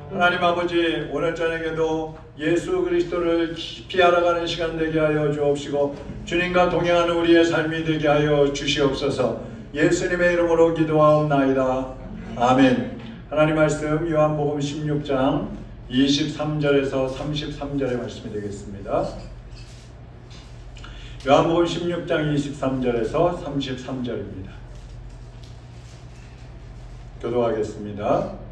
하나님 아버지, 오늘 저녁에도 예수 그리스도를 깊이 알아가는 시간 되게 하여 주옵시고 주님과 동행하는 우리의 삶이 되게 하여 주시옵소서. 예수님의 이름으로 기도하옵나이다. 아멘. 하나님 말씀 요한복음 16장 23절에서 33절의 말씀이 되겠습니다. 요한복음 16장 23절에서 33절입니다. 교도하겠습니다.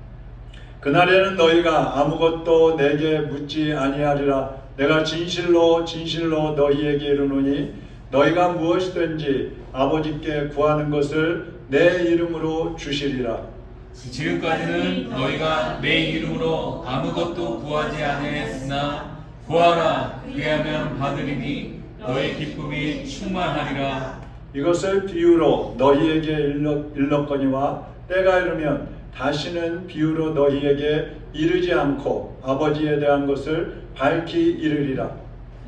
그날에는 너희가 아무것도 내게 묻지 아니하리라. 내가 진실로 진실로 너희에게 이르노니 너희가 무엇이든지 아버지께 구하는 것을 내 이름으로 주시리라. 지금까지는 너희가 내 이름으로 아무것도 구하지 아니했으나 구하라 그리하면 받으리니 너희 기쁨이 충만하리라. 이것을 비유로 너희에게 일렀거니와 때가 이르면 다시는 비유로 너희에게 이르지 않고 아버지에 대한 것을 밝히 이르리라.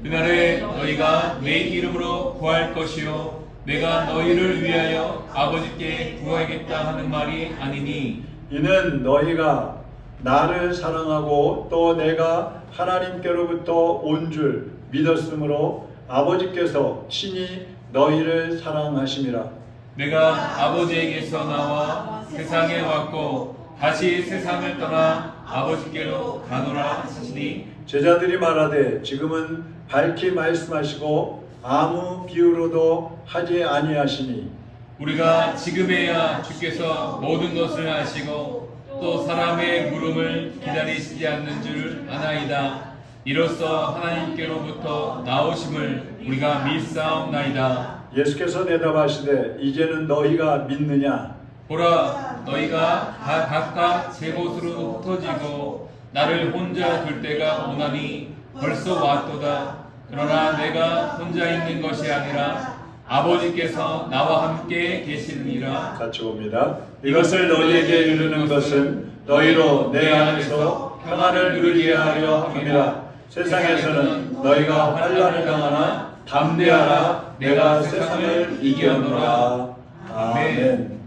그날에 너희가 내 이름으로 구할 것이요 내가 너희를 위하여 아버지께 구하겠다 하는 말이 아니니 이는 너희가 나를 사랑하고 또 내가 하나님께로부터 온 줄 믿었으므로 아버지께서 친히 너희를 사랑하심이라. 내가 아버지에게서 나와 세상에 왔고 다시 세상을 떠나 아버지께로 가노라 하시니 제자들이 말하되 지금은 밝히 말씀하시고 아무 비유로도 하지 아니하시니 우리가 지금에야 주께서 모든 것을 아시고 또 사람의 물음을 기다리시지 않는 줄 아나이다. 이로써 하나님께로부터 나오심을 우리가 믿사옵나이다. 예수께서 대답하시되 이제는 너희가 믿느냐? 보라 너희가 다 각각 제 곳으로 흩어지고 나를 혼자 둘 때가 오나니 벌써 왔도다. 그러나 내가 혼자 있는 것이 아니라 아버지께서 나와 함께 계시느니라. 같이 봅니다. 이것을 너희에게 이르는 것은 너희로 내 안에서 평안을 누리게 하려 함이라. 세상에서는 너희가 환난을 당하나 담대하라. 내가 세상을 이겼노라. 아멘.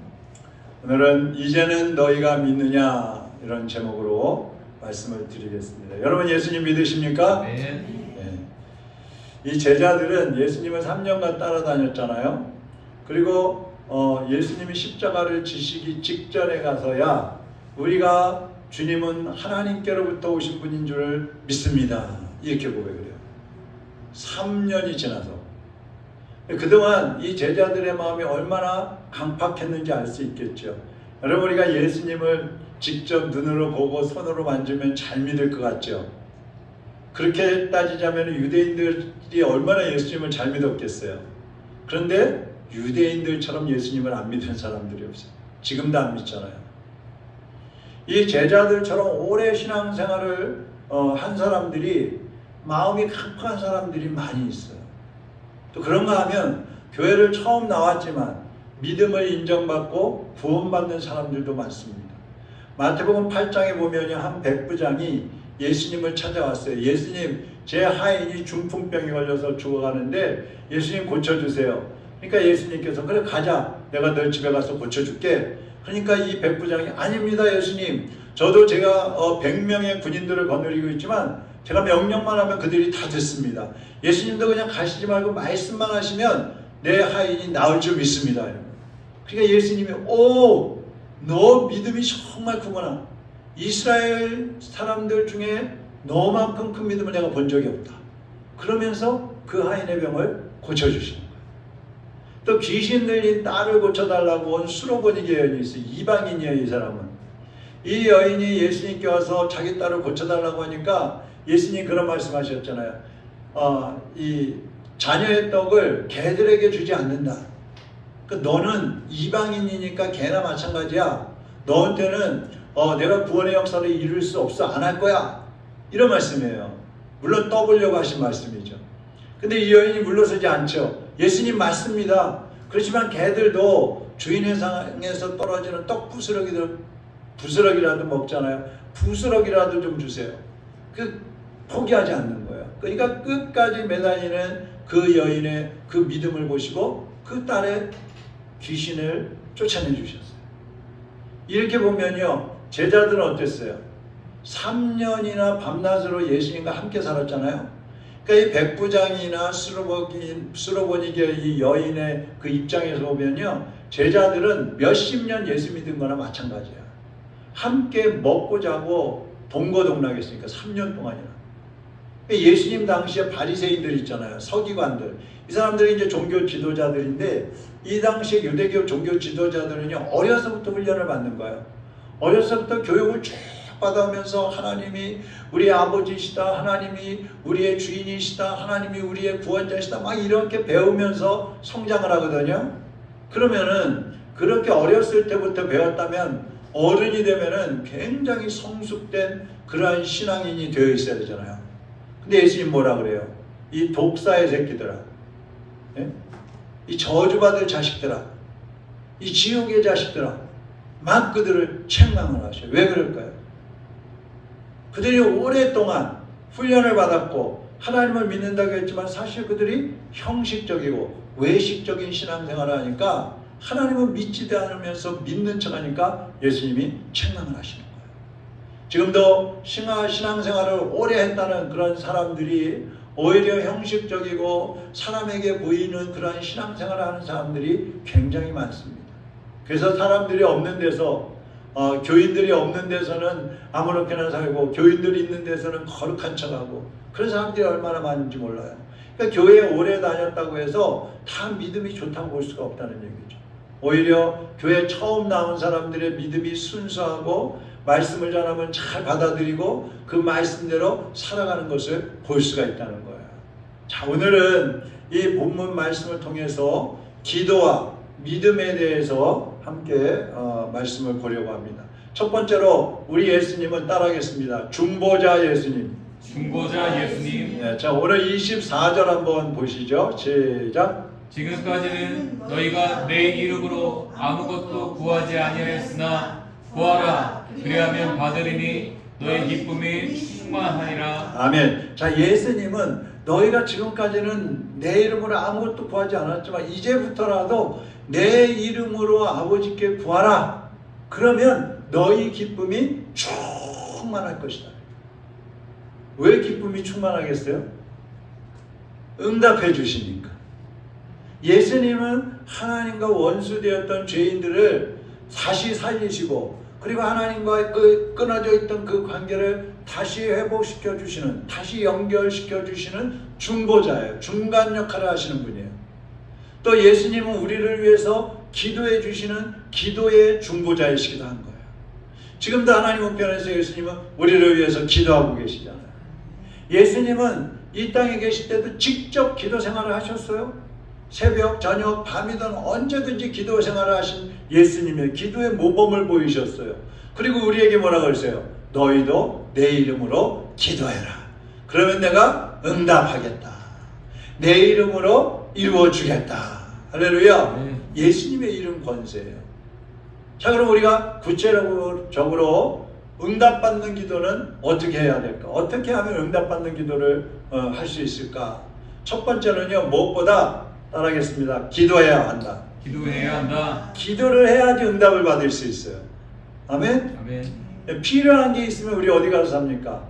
오늘은 이제는 너희가 믿느냐 이런 제목으로 말씀을 드리겠습니다. 여러분 예수님 믿으십니까? 네. 이 제자들은 예수님을 3년간 따라다녔잖아요. 그리고 예수님이 십자가를 지시기 직전에 가서야 우리가 주님은 하나님께로부터 오신 분인 줄 믿습니다. 이렇게 고백을 해요. 3년이 지나서. 그동안 이 제자들의 마음이 얼마나 강팍했는지 알 수 있겠죠. 여러분 우리가 예수님을 직접 눈으로 보고 손으로 만지면 잘 믿을 것 같죠. 그렇게 따지자면 유대인들이 얼마나 예수님을 잘 믿었겠어요. 그런데 유대인들처럼 예수님을 안 믿는 사람들이 없어요. 지금도 안 믿잖아요. 이 제자들처럼 오래 신앙생활을 한 사람들이 마음이 강팍한 사람들이 많이 있어요. 또 그런가 하면 교회를 처음 나왔지만 믿음을 인정받고 구원받는 사람들도 많습니다. 마태복음 8장에 보면 한 백부장이 예수님을 찾아왔어요. 예수님, 제 하인이 중풍병에 걸려서 죽어가는데 예수님 고쳐주세요. 그러니까 예수님께서 그래 가자. 내가 널 집에 가서 고쳐줄게. 그러니까 이 백부장이 아닙니다 예수님. 저도 제가 100명의 군인들을 거느리고 있지만 제가 명령만 하면 그들이 다 듣습니다. 예수님도 그냥 가시지 말고 말씀만 하시면 내 하인이 나을 줄 믿습니다. 그러니까 예수님이 너 믿음이 정말 크구나. 이스라엘 사람들 중에 너만큼 큰 믿음을 내가 본 적이 없다. 그러면서 그 하인의 병을 고쳐주시는 거예요. 또 귀신 들린 딸을 고쳐달라고 온 수로보니 여인이 있어요. 이방인이에요. 이 사람은. 이 여인이 예수님께 와서 자기 딸을 고쳐달라고 하니까 예수님 그런 말씀하셨잖아요. 이 자녀의 떡을 개들에게 주지 않는다. 너는 이방인이니까 개나 마찬가지야. 너한테는 내가 구원의 역사를 이룰 수 없어. 안 할 거야. 이런 말씀이에요. 물론 떠보려고 하신 말씀이죠. 근데 이 여인이 물러서지 않죠. 예수님 맞습니다. 그렇지만 개들도 주인의 상에서 떨어지는 떡 부스러기라도 먹잖아요. 부스러기라도 좀 주세요. 포기하지 않는 거예요. 그러니까 끝까지 매달리는 그 여인의 그 믿음을 보시고 그 딸의 귀신을 쫓아내 주셨어요. 이렇게 보면요. 제자들은 어땠어요? 3년이나 밤낮으로 예수님과 함께 살았잖아요. 그러니까 이 백부장이나 수로보니게 이 여인의 그 입장에서 보면요, 제자들은 몇십 년 예수 믿은 거나 마찬가지야. 함께 먹고 자고 동거동락했으니까 3년 동안이나. 예수님 당시에 바리새인들 있잖아요. 서기관들. 이 사람들이 이제 종교 지도자들인데, 이 당시에 유대교 종교 지도자들은요, 어려서부터 훈련을 받는 거예요. 어려서부터 교육을 쭉 받아오면서 하나님이 우리의 아버지시다, 하나님이 우리의 주인이시다, 하나님이 우리의 구원자시다, 막 이렇게 배우면서 성장을 하거든요. 그러면은 그렇게 어렸을 때부터 배웠다면 어른이 되면은 굉장히 성숙된 그러한 신앙인이 되어 있어야 되잖아요. 근데 예수님 뭐라 그래요? 이 독사의 새끼들아, 예? 이 저주받을 자식들아, 이 지옥의 자식들아, 막 그들을 책망을 하셔요. 왜 그럴까요? 그들이 오랫동안 훈련을 받았고 하나님을 믿는다고 했지만 사실 그들이 형식적이고 외식적인 신앙생활을 하니까 하나님을 믿지도 않으면서 믿는 척하니까 예수님이 책망을 하시는 거예요. 지금도 신앙생활을 오래 했다는 그런 사람들이 오히려 형식적이고 사람에게 보이는 그런 신앙생활을 하는 사람들이 굉장히 많습니다. 그래서 사람들이 없는 데서 교인들이 없는 데서는 아무렇게나 살고 교인들이 있는 데서는 거룩한 척하고 그런 사람들이 얼마나 많은지 몰라요. 그러니까 교회에 오래 다녔다고 해서 다 믿음이 좋다고 볼 수가 없다는 얘기죠. 오히려 교회 처음 나온 사람들의 믿음이 순수하고 말씀을 전하면 잘 받아들이고 그 말씀대로 살아가는 것을 볼 수가 있다는 거예요. 자, 오늘은 이 본문 말씀을 통해서 기도와 믿음에 대해서 함께 말씀을 보려고 합니다. 첫 번째로 우리 예수님은 따라하겠습니다. 중보자 예수님. 중보자 예수님. 네, 자, 오늘 24절 한번 보시죠. 시작. 지금까지는 너희가 내 이름으로 아무것도 구하지 아니하였으나 구하라 그리하면 받으리니 너의 기쁨이 충만하니라. 아멘. 자, 예수님은 너희가 지금까지는 내 이름으로 아무것도 구하지 않았지만 이제부터라도 내 이름으로 아버지께 구하라. 그러면 너희 기쁨이 충만할 것이다. 왜 기쁨이 충만하겠어요? 응답해 주시니까. 예수님은 하나님과 원수되었던 죄인들을 다시 살리시고 그리고 하나님과 그 끊어져 있던 그 관계를 다시 회복시켜 주시는, 다시 연결시켜 주시는 중보자예요. 중간 역할을 하시는 분이에요. 또 예수님은 우리를 위해서 기도해 주시는 기도의 중보자이시기도 한 거예요. 지금도 하나님 우편에서 예수님은 우리를 위해서 기도하고 계시잖아요. 예수님은 이 땅에 계실 때도 직접 기도 생활을 하셨어요. 새벽, 저녁, 밤이든 언제든지 기도 생활을 하신 예수님의 기도의 모범을 보이셨어요. 그리고 우리에게 뭐라고 그랬어요? 너희도 내 이름으로 기도해라. 그러면 내가 응답하겠다. 내 이름으로 이루어주겠다. 할렐루야. 예수님의 이름 권세예요. 자, 그럼 우리가 구체적으로 응답받는 기도는 어떻게 해야 될까? 어떻게 하면 응답받는 기도를 할 수 있을까? 첫 번째는요, 무엇보다 따라하겠습니다. 기도해야 한다. 기도해야 한다. 기도를 해야지 응답을 받을 수 있어요. 아멘? 아멘. 필요한 게 있으면 우리 어디 가서 삽니까?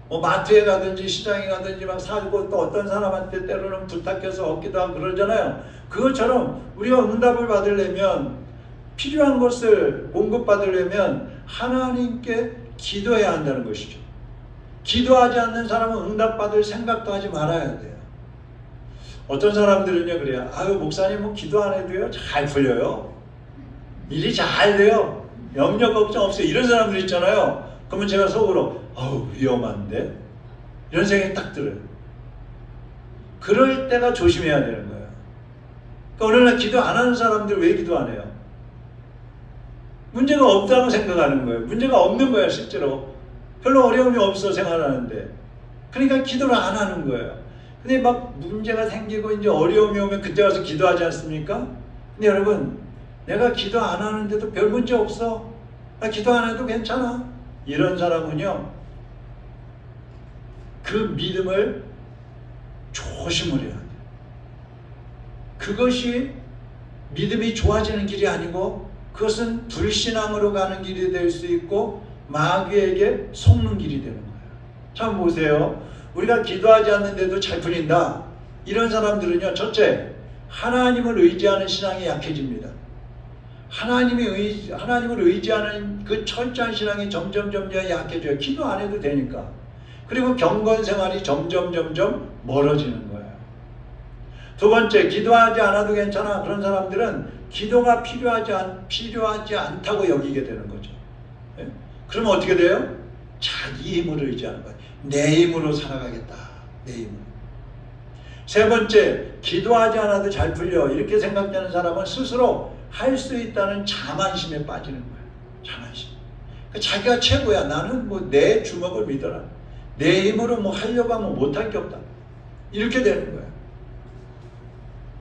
뭐 마트에 가든지 시장에 가든지 막 사고 또 어떤 사람한테 때로는 부탁해서 얻기도 하고 그러잖아요. 그것처럼 우리가 응답을 받으려면 필요한 것을 공급받으려면 하나님께 기도해야 한다는 것이죠. 기도하지 않는 사람은 응답받을 생각도 하지 말아야 돼요. 어떤 사람들은요 그래요. 아유 목사님 뭐 기도 안 해도요 잘 풀려요. 일이 잘 돼요. 염려 걱정 없어요. 이런 사람들 있잖아요. 그러면 제가 속으로 아우 위험한데? 이런 생각이 딱 들어요. 그럴 때가 조심해야 되는 거예요. 그러니까 오늘날 기도 안 하는 사람들 왜 기도 안 해요? 문제가 없다고 생각하는 거예요. 문제가 없는 거예요 실제로. 별로 어려움이 없어 생활하는데. 그러니까 기도를 안 하는 거예요. 근데 막 문제가 생기고 이제 어려움이 오면 그때 와서 기도하지 않습니까? 근데 여러분, 내가 기도 안 하는데도 별 문제 없어. 나 기도 안 해도 괜찮아. 이런 사람은요, 그 믿음을 조심을 해야 돼요. 그것이 믿음이 좋아지는 길이 아니고 그것은 불신앙으로 가는 길이 될 수 있고 마귀에게 속는 길이 되는 거예요. 참 보세요. 우리가 기도하지 않는데도 잘 풀린다. 이런 사람들은요, 첫째, 하나님을 의지하는 신앙이 약해집니다. 하나님을 의지하는 그 철저한 신앙이 점점 약해져요. 기도 안 해도 되니까. 그리고 경건 생활이 점점 멀어지는 거예요. 두 번째, 기도하지 않아도 괜찮아. 그런 사람들은 기도가 필요하지 않다고 여기게 되는 거죠. 예? 그러면 어떻게 돼요? 자기 힘을 의지하는 거예요. 내 힘으로 살아가겠다. 내 힘으로. 세 번째, 기도하지 않아도 잘 풀려. 이렇게 생각되는 사람은 스스로 할 수 있다는 자만심에 빠지는 거예요. 자만심. 그러니까 자기가 최고야. 나는 뭐 내 주먹을 믿어라. 내 힘으로 뭐 하려고 하면 못할 게 없다. 이렇게 되는 거예요.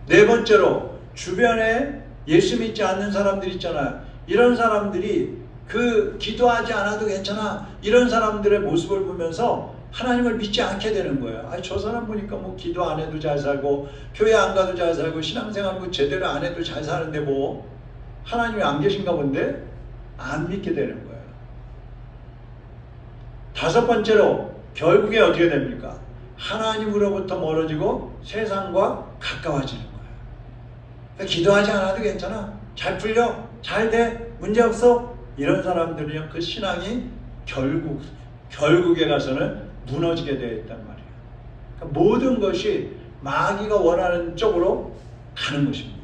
네 번째로, 주변에 예수 믿지 않는 사람들 있잖아요. 이런 사람들이 그 기도하지 않아도 괜찮아. 이런 사람들의 모습을 보면서 하나님을 믿지 않게 되는 거예요. 아, 저 사람 보니까 뭐 기도 안 해도 잘 살고 교회 안 가도 잘 살고 신앙생활 뭐 제대로 안 해도 잘 사는데 뭐 하나님이 안 계신가 본데 안 믿게 되는 거예요. 다섯 번째로, 결국에 어떻게 됩니까? 하나님으로부터 멀어지고 세상과 가까워지는 거예요. 그러니까 기도하지 않아도 괜찮아. 잘 풀려. 잘 돼. 문제 없어. 이런 사람들은요, 그 신앙이 결국에 가서는 무너지게 되어 있단 말이에요. 그러니까 모든 것이 마귀가 원하는 쪽으로 가는 것입니다.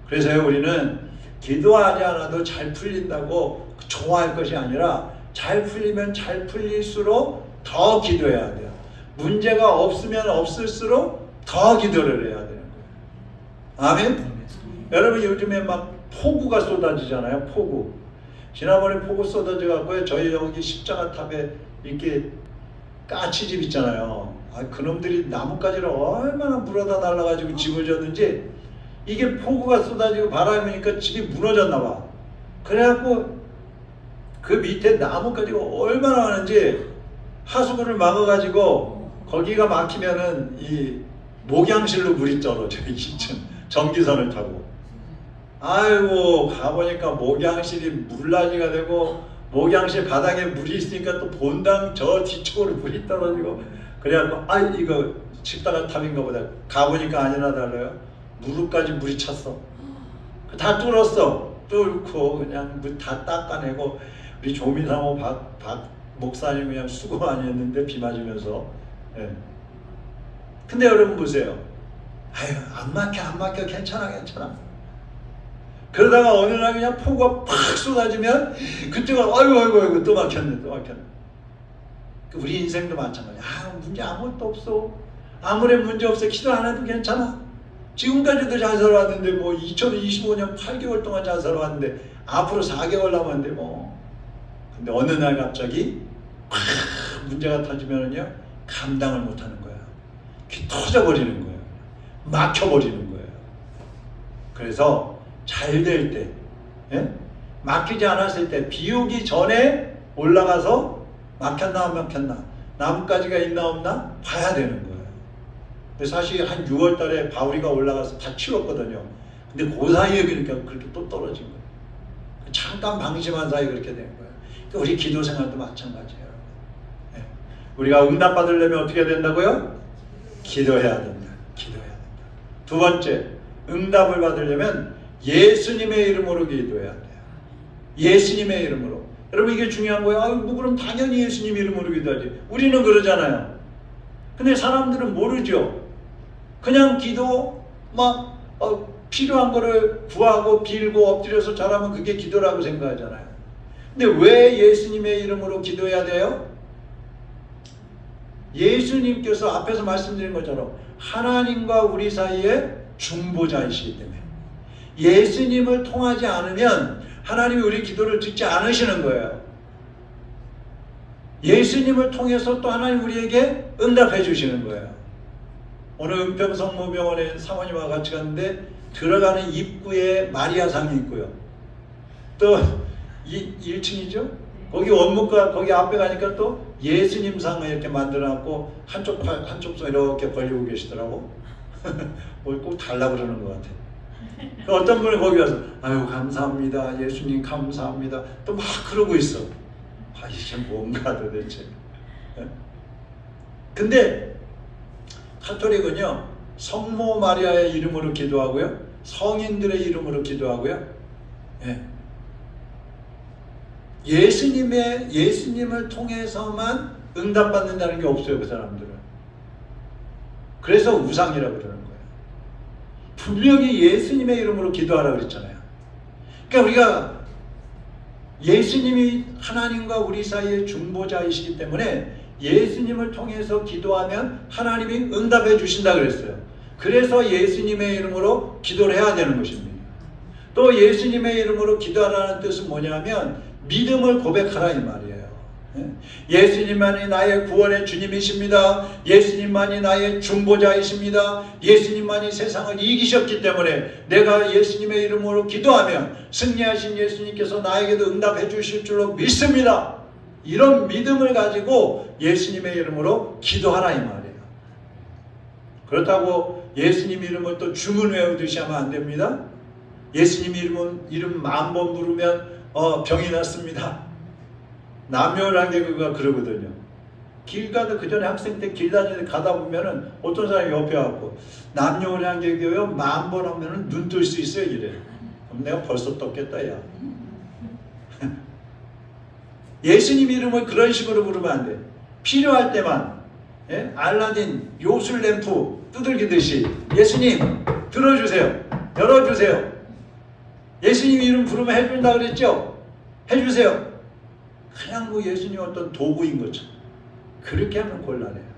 그래서요, 우리는 기도하지 않아도 잘 풀린다고 좋아할 것이 아니라 잘 풀리면 잘 풀릴수록 더 기도해야 돼요. 문제가 없으면 없을수록 더 기도를 해야 되는 거예요. 아멘? 여러분, 요즘에 막 폭우가 쏟아지잖아요. 폭우. 지난번에 폭우 쏟아져 갖고 저희 여기 십자가탑에 이렇게 까치집 있잖아요. 아, 그놈들이 나뭇가지를 얼마나 물어다 날라가지고 집을 졌는지, 이게 폭우가 쏟아지고 바람이 부니까 집이 무너졌나 봐. 그래갖고 그 밑에 나뭇가지가 얼마나 많은지 하수구를 막아가지고 거기가 막히면은 이 목양실로 물이 떨어져요. 2층 전기선을 타고. 아이고, 가보니까 목양실이 물난리가 되고 목양실 바닥에 물이 있으니까 또 본당 저 뒤쪽으로 물이 떨어지고, 그래갖고 아, 이거 십자가 탑인가 보다. 가보니까 아니나 달라요. 무릎까지 물이 찼어. 다 뚫었어. 뚫고 그냥 물 다 닦아내고, 우리 조미상호 박 목사님 그냥 수고 많이 했는데 비 맞으면서. 예. 근데 여러분 보세요. 아유, 안 막혀 괜찮아. 그러다가 어느 날 그냥 폭우가 팍 쏟아지면 그때가 아이고 또 막혔네. 우리 인생도 마찬가지야. 아, 문제 아무것도 없어. 아무런 문제 없어. 기도 안 해도 괜찮아. 지금까지도 잘 살아왔는데 뭐 2025년 8개월 동안 잘 살아왔는데 앞으로 4개월 남았는데 뭐. 근데 어느 날 갑자기 팍 문제가 터지면은요, 감당을 못하는 거야. 터져버리는 거예요. 막혀버리는 거예요. 그래서 잘 될 때, 예? 막히지 않았을 때, 비 오기 전에 올라가서 막혔나 안 막혔나, 나뭇가지가 있나 없나 봐야 되는 거예요. 사실 한 6월 달에 바우리가 올라가서 다 치웠거든요. 근데 그 사이에 그러니까 그렇게 또 떨어진 거예요. 잠깐 방심한 사이에 그렇게 된 거예요. 그러니까 우리 기도 생활도 마찬가지예요. 예. 우리가 응답받으려면 어떻게 된다고요? 기도해야 된다. 두 번째, 응답을 받으려면 예수님의 이름으로 기도해야 돼요. 예수님의 이름으로. 여러분, 이게 중요한 거예요. 아유, 뭐 그럼 당연히 예수님 이름으로 기도하지. 우리는 그러잖아요. 근데 사람들은 모르죠. 그냥 기도 막 필요한 거를 구하고 빌고 엎드려서 잘하면 그게 기도라고 생각하잖아요. 근데 왜 예수님의 이름으로 기도해야 돼요? 예수님께서 앞에서 말씀드린 것처럼 하나님과 우리 사이에 중보자이시기 때문에 예수님을 통하지 않으면 하나님이 우리 기도를 듣지 않으시는 거예요. 예수님을 통해서 또 하나님 우리에게 응답해 주시는 거예요. 오늘 은평성모병원에 사모님과 같이 갔는데 들어가는 입구에 마리아상이 있고요. 또 1층이죠? 거기 원목과 거기 앞에 가니까 또 예수님 상을 이렇게 만들어놨고 한쪽 손 이렇게 벌리고 계시더라고. 뭘 꼭 달라고 그러는 것 같아. 어떤 분이 거기 와서 아유 감사합니다. 예수님 감사합니다. 또 막 그러고 있어. 아, 이게 뭔가 도대체. 근데 카톨릭은요, 성모 마리아의 이름으로 기도하고요, 성인들의 이름으로 기도하고요, 예수님을 통해서만 응답받는다는 게 없어요, 그 사람들은. 그래서 우상이라고 그러는 거예요. 분명히 예수님의 이름으로 기도하라고 그랬잖아요. 그러니까 우리가 예수님이 하나님과 우리 사이의 중보자이시기 때문에 예수님을 통해서 기도하면 하나님이 응답해 주신다 그랬어요. 그래서 예수님의 이름으로 기도를 해야 되는 것입니다. 또 예수님의 이름으로 기도하라는 뜻은 뭐냐면 믿음을 고백하라 이 말이에요. 예수님만이 나의 구원의 주님이십니다. 예수님만이 나의 중보자이십니다. 예수님만이 세상을 이기셨기 때문에 내가 예수님의 이름으로 기도하면 승리하신 예수님께서 나에게도 응답해 주실 줄로 믿습니다. 이런 믿음을 가지고 예수님의 이름으로 기도하라 이 말이에요. 그렇다고 예수님 이름을 또 주문 외우듯이 하면 안 됩니다. 예수님 이름 10,000번 부르면 병이 났습니다. 남녀란계교가 그러거든요. 길 가다 그 전에 학생 때 길 다니는데 가다 보면은 어떤 사람이 옆에 와서 남녀란계교요 10,000번 하면은 눈 뜰 수 있어요 이래. 그럼 내가 벌써 떴겠다 야. 예수님 이름을 그런 식으로 부르면 안 돼. 필요할 때만 알라딘 요술 램프 두들기듯이 예수님 들어주세요. 열어주세요. 예수님 이름 부르면 해준다 그랬죠? 해주세요. 그냥 뭐 예수님 어떤 도구인 것처럼 그렇게 하면 곤란해요.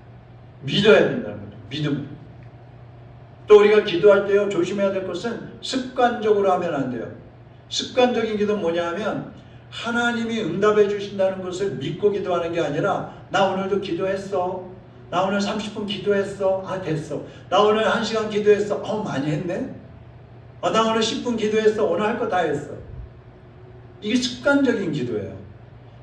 믿어야 된다는 거죠. 믿음. 또 우리가 기도할 때요 조심해야 될 것은 습관적으로 하면 안 돼요. 습관적인 기도는 뭐냐 하면 하나님이 응답해 주신다는 것을 믿고 기도하는 게 아니라 나 오늘도 기도했어. 나 오늘 30분 기도했어. 아 됐어. 나 오늘 1시간 기도했어. 많이 했네. 나 오늘 10분 기도했어. 오늘 할 거 다 했어. 이게 습관적인 기도예요.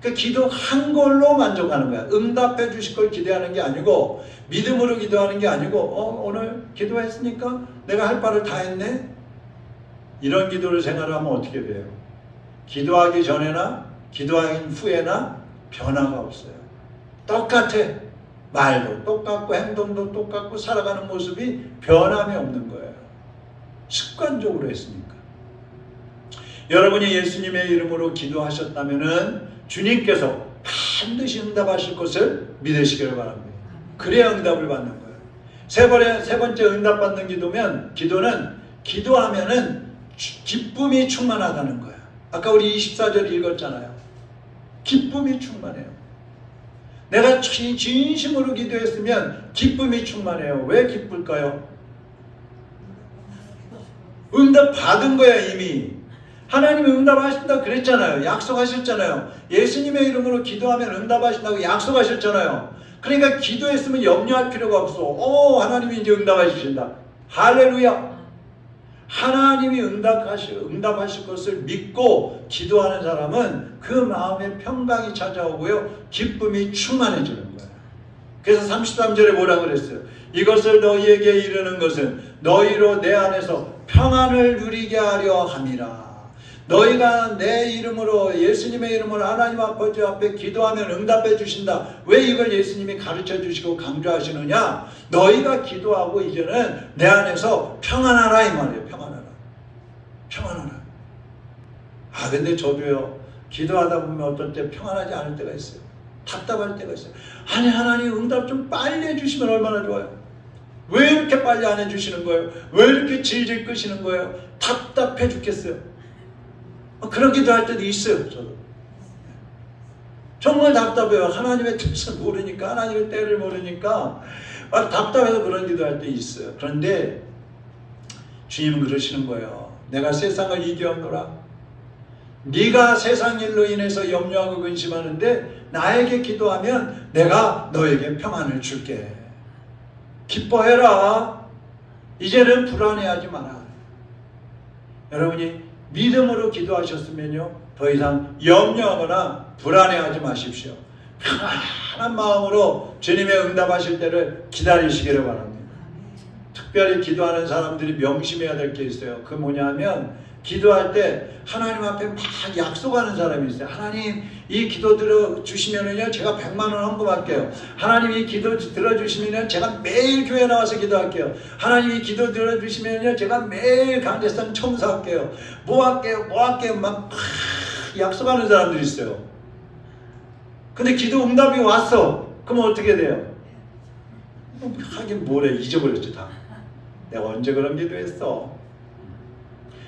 그 기도한 걸로 만족하는 거야. 응답해 주실 걸 기대하는 게 아니고 믿음으로 기도하는 게 아니고 오늘 기도했으니까 내가 할 바를 다 했네. 이런 기도를 생각하면 어떻게 돼요? 기도하기 전에나 기도하기 후에나 변화가 없어요. 똑같아. 말도 똑같고 행동도 똑같고 살아가는 모습이 변함이 없는 거예요. 습관적으로 했으니까. 여러분이 예수님의 이름으로 기도하셨다면은 주님께서 반드시 응답하실 것을 믿으시기를 바랍니다. 그래야 응답을 받는 거예요. 세 번째 응답받는 기도는 기도하면은 기쁨이 충만하다는 거예요. 아까 우리 24절 읽었잖아요. 기쁨이 충만해요. 내가 진심으로 기도했으면 기쁨이 충만해요. 왜 기쁠까요? 응답 받은 거야 이미. 하나님이 응답하신다 그랬잖아요. 약속하셨잖아요. 예수님의 이름으로 기도하면 응답하신다고 약속하셨잖아요. 그러니까 기도했으면 염려할 필요가 없어. 하나님이 이제 응답하신다. 할렐루야. 하나님이 응답하실 것을 믿고 기도하는 사람은 그 마음에 평강이 찾아오고요. 기쁨이 충만해지는 거예요. 그래서 33절에 뭐라고 그랬어요? 이것을 너희에게 이르는 것은 너희로 내 안에서 평안을 누리게 하려 함이라. 너희가 내 이름으로 예수님의 이름으로 하나님 아버지 앞에 기도하면 응답해 주신다. 왜 이걸 예수님이 가르쳐 주시고 강조하시느냐? 너희가 기도하고 이제는 내 안에서 평안하라 이 말이에요. 평안하라. 근데 저도요 기도하다 보면 어떤 때 평안하지 않을 때가 있어요. 답답할 때가 있어요. 아니 하나님 응답 좀 빨리 해주시면 얼마나 좋아요. 왜 이렇게 빨리 안 해주시는 거예요? 왜 이렇게 질질 끄시는 거예요? 답답해 죽겠어요. 그런 기도할 때도 있어요. 저도 정말 답답해요. 하나님의 뜻을 모르니까, 하나님의 때를 모르니까 막 답답해서 그런 기도할 때 있어요. 그런데 주님은 그러시는 거예요. 내가 세상을 이겨노라. 네가 세상 일로 인해서 염려하고 근심하는데 나에게 기도하면 내가 너에게 평안을 줄게. 기뻐해라. 이제는 불안해하지 마라. 여러분이 믿음으로 기도하셨으면요 더 이상 염려하거나 불안해하지 마십시오. 편안한 마음으로 주님의 응답하실 때를 기다리시기를 바랍니다. 특별히 기도하는 사람들이 명심해야 될 게 있어요. 그 뭐냐면 기도할 때 하나님 앞에 막 약속하는 사람이 있어요. 하나님 이 기도 들어주시면은요 제가 100만 원 헌금할게요. 하나님 이 기도 들어주시면요 제가 매일 교회 나와서 기도할게요. 하나님 이 기도 들어주시면요 제가 매일 강대상 청소할게요. 뭐 할게요 막 약속하는 사람들이 있어요. 근데 기도 응답이 왔어. 그럼 어떻게 돼요? 하긴 뭐래, 잊어버렸지 다. 내가 언제 그런 기도했어.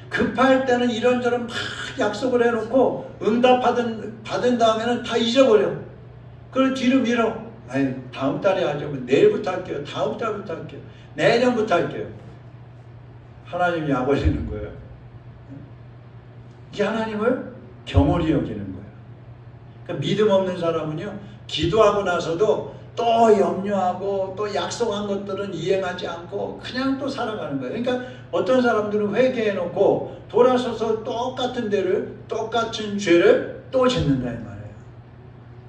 급할 때는 이런저런 막 약속을 해놓고 응답 받은 다음에는 다 잊어버려. 그걸 뒤로 밀어. 아니 다음 달에 하죠. 내일부터 할게요. 다음 달부터 할게요. 내년부터 할게요. 하나님이 약 올리는 거예요. 이게 하나님을 경홀히 여기는 거예요. 그러니까 믿음 없는 사람은요 기도하고 나서도 또 염려하고 또 약속한 것들은 이행하지 않고 그냥 또 살아가는 거예요. 그러니까 어떤 사람들은 회개해놓고 돌아서서 똑같은 죄를 또 짓는다 이 말이에요.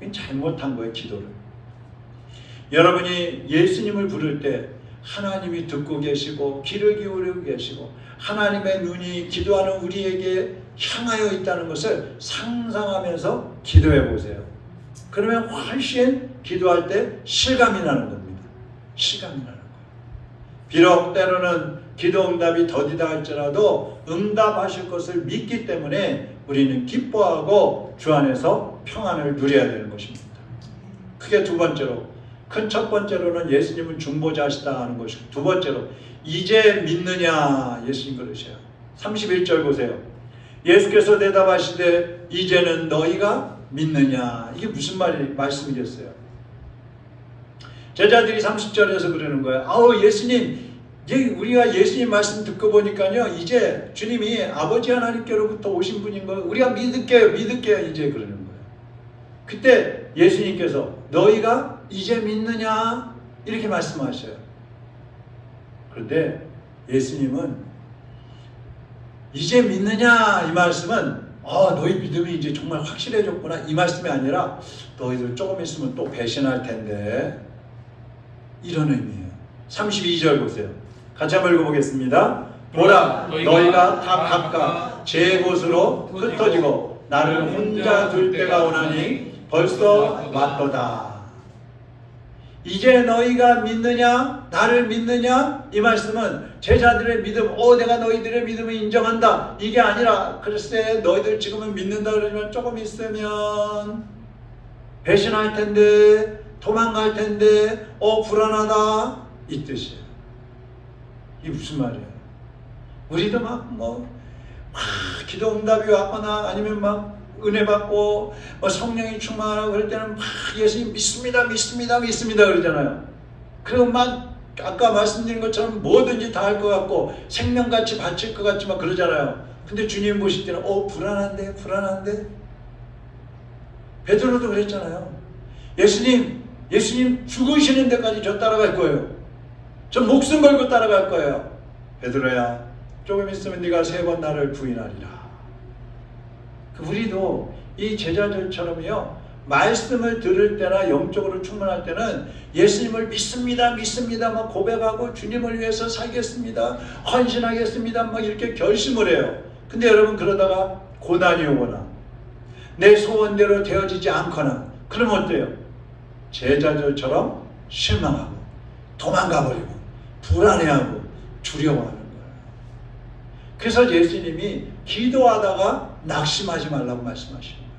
이건 잘못한 거예요, 기도를. 여러분이 예수님을 부를 때 하나님이 듣고 계시고 귀를 기울이고 계시고 하나님의 눈이 기도하는 우리에게 향하여 있다는 것을 상상하면서 기도해 보세요. 그러면 훨씬 기도할 때 실감이 나는 겁니다. 실감이 나는 거예요. 비록 때로는 기도 응답이 더디다 할지라도 응답하실 것을 믿기 때문에 우리는 기뻐하고 주 안에서 평안을 누려야 되는 것입니다. 크게 두 번째로, 큰 첫 번째로는 예수님은 중보자시다 하는 것이고, 두 번째로 이제 믿느냐 예수님 그러셔요. 31절 보세요. 예수께서 대답하시되 이제는 너희가 믿느냐. 이게 무슨 말씀이겠어요? 제자들이 30절에서 그러는 거예요. 아우 예수님, 우리가 예수님 말씀 듣고 보니까요 이제 주님이 아버지 하나님께로부터 오신 분인 거 우리가 믿을게요 이제 그러는 거예요. 그때 예수님께서 너희가 이제 믿느냐 이렇게 말씀하셔요. 그런데 예수님은 이제 믿느냐 이 말씀은 너희 믿음이 이제 정말 확실해졌구나 이 말씀이 아니라 너희들 조금 있으면 또 배신할 텐데 이런 의미예요. 32절 보세요. 같이 한번 읽어보겠습니다. 보라 너희가 다 각각 제 곳으로 흩어지고 나를 혼자 둘 때가 오나니 벌써 왔도다. 이제 너희가 믿느냐 나를 믿느냐 이 말씀은 제자들의 믿음 내가 너희들의 믿음을 인정한다 이게 아니라 글쎄 너희들 지금은 믿는다 그러지만 조금 있으면 배신할 텐데 도망갈 텐데 불안하다 이 뜻이에요. 이게 무슨 말이에요? 우리도 막 기도 응답이 왔거나 아니면 막 은혜 받고 성령이 충만하고 그럴 때는 막 예수님 믿습니다 그러잖아요. 그리고 막 아까 말씀드린 것처럼 뭐든지 다 할 것 같고 생명같이 바칠 것 같지 막 그러잖아요. 근데 주님 보실 때는 불안한데 베드로도 그랬잖아요. 예수님 죽으시는 데까지 저 따라갈 거예요. 저 목숨 걸고 따라갈 거예요. 베드로야 조금 있으면 네가 3번 나를 부인하리라. 우리도 이 제자들처럼요 말씀을 들을 때나 영적으로 충만할 때는 예수님을 믿습니다 막 고백하고 주님을 위해서 살겠습니다 헌신하겠습니다 막 이렇게 결심을 해요. 근데 여러분 그러다가 고난이 오거나 내 소원대로 되어지지 않거나 그러면 어때요? 제자들처럼 실망하고 도망가버리고 불안해하고 두려워하는 거예요. 그래서 예수님이 기도하다가 낙심하지 말라고 말씀하시는 거예요.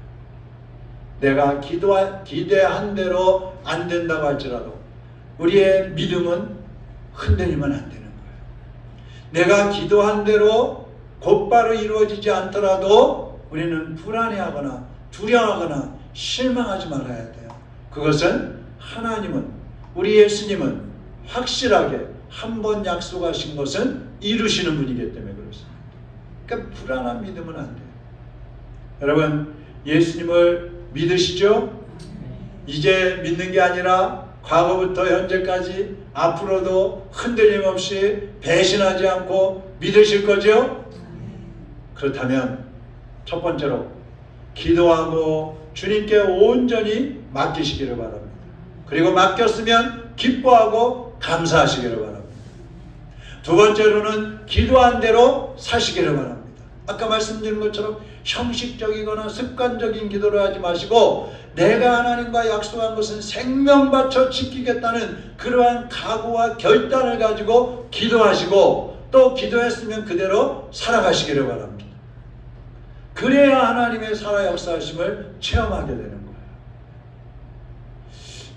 내가 기대한 대로 안 된다고 할지라도 우리의 믿음은 흔들리면 안 되는 거예요. 내가 기도한 대로 곧바로 이루어지지 않더라도 우리는 불안해하거나 두려워하거나 실망하지 말아야 돼요. 그것은 하나님은 우리 예수님은 확실하게 한 번 약속하신 것은 이루시는 분이기 때문에 그렇습니다. 그러니까 불안한 믿음은 안 돼요. 여러분 예수님을 믿으시죠? 이제 믿는 게 아니라 과거부터 현재까지 앞으로도 흔들림 없이 배신하지 않고 믿으실 거죠? 그렇다면 첫 번째로 기도하고 주님께 온전히 맡기시기를 바랍니다. 그리고 맡겼으면 기뻐하고 감사하시기를 바랍니다. 두 번째로는 기도한 대로 사시기를 바랍니다. 아까 말씀드린 것처럼 형식적이거나 습관적인 기도를 하지 마시고 내가 하나님과 약속한 것은 생명 바쳐 지키겠다는 그러한 각오와 결단을 가지고 기도하시고 또 기도했으면 그대로 살아가시기를 바랍니다. 그래야 하나님의 살아 역사하심을 체험하게 되는 거예요.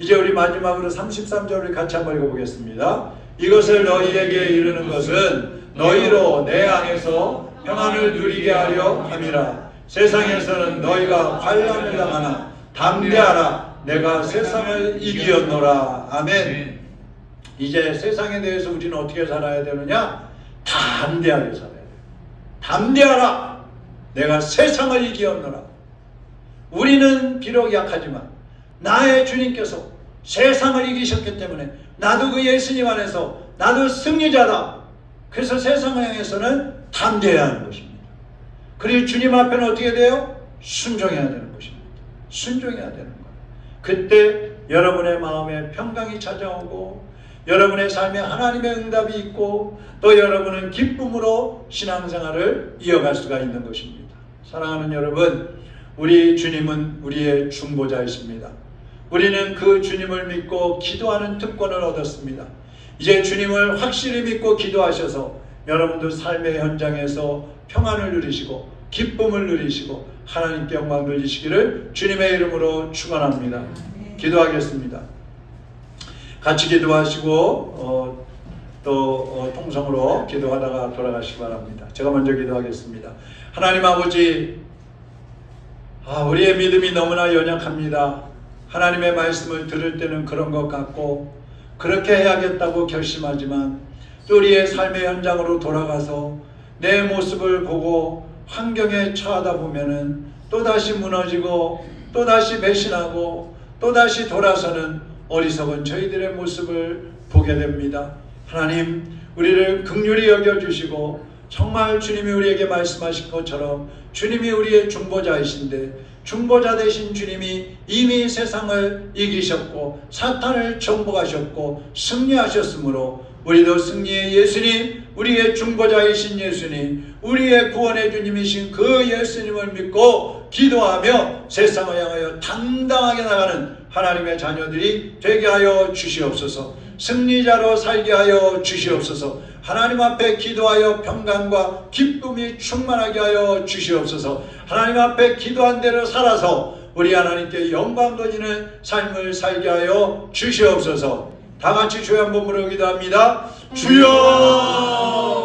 이제 우리 마지막으로 33절을 같이 한번 읽어보겠습니다. 이것을 너희에게 이르는 것은 너희로 내 안에서 평안을 누리게 하려 함이라. 세상에서는 너희가 환난을 당하나 담대하라. 내가 세상을 이기었노라. 아멘. 이제 세상에 대해서 우리는 어떻게 살아야 되느냐? 담대하게 살아야 돼요. 담대하라. 내가 세상을 이기었노라. 우리는 비록 약하지만 나의 주님께서 세상을 이기셨기 때문에 나도 그 예수님 안에서 나도 승리자다. 그래서 세상을 향해서는 담대해야 하는 것입니다. 그리고 주님 앞에는 어떻게 돼요? 순종해야 되는 것입니다. 순종해야 되는 거예요. 그때 여러분의 마음에 평강이 찾아오고 여러분의 삶에 하나님의 응답이 있고 또 여러분은 기쁨으로 신앙생활을 이어갈 수가 있는 것입니다. 사랑하는 여러분, 우리 주님은 우리의 중보자이십니다. 우리는 그 주님을 믿고 기도하는 특권을 얻었습니다. 이제 주님을 확실히 믿고 기도하셔서 여러분들 삶의 현장에서 평안을 누리시고 기쁨을 누리시고 하나님께 영광 돌리시기를 주님의 이름으로 축원합니다. 기도하겠습니다. 같이 기도하시고 또 통성으로 기도하다가 돌아가시기 바랍니다. 제가 먼저 기도하겠습니다. 하나님 아버지, 우리의 믿음이 너무나 연약합니다. 하나님의 말씀을 들을 때는 그런 것 같고 그렇게 해야겠다고 결심하지만 또 우리의 삶의 현장으로 돌아가서 내 모습을 보고 환경에 처하다 보면은 또다시 무너지고 또다시 배신하고 또다시 돌아서는 어리석은 저희들의 모습을 보게 됩니다. 하나님, 우리를 긍휼히 여겨주시고 정말 주님이 우리에게 말씀하신 것처럼 주님이 우리의 중보자이신데 중보자 되신 주님이 이미 세상을 이기셨고 사탄을 정복하셨고 승리하셨으므로 우리도 승리의 예수님, 우리의 중보자이신 예수님, 우리의 구원의 주님이신 그 예수님을 믿고 기도하며 세상을 향하여 당당하게 나가는 하나님의 자녀들이 되게 하여 주시옵소서. 승리자로 살게 하여 주시옵소서. 하나님 앞에 기도하여 평강과 기쁨이 충만하게 하여 주시옵소서. 하나님 앞에 기도한 대로 살아서 우리 하나님께 영광 돌리는 삶을 살게 하여 주시옵소서. 다 같이 주여 한번 부르기도 합니다. 주여!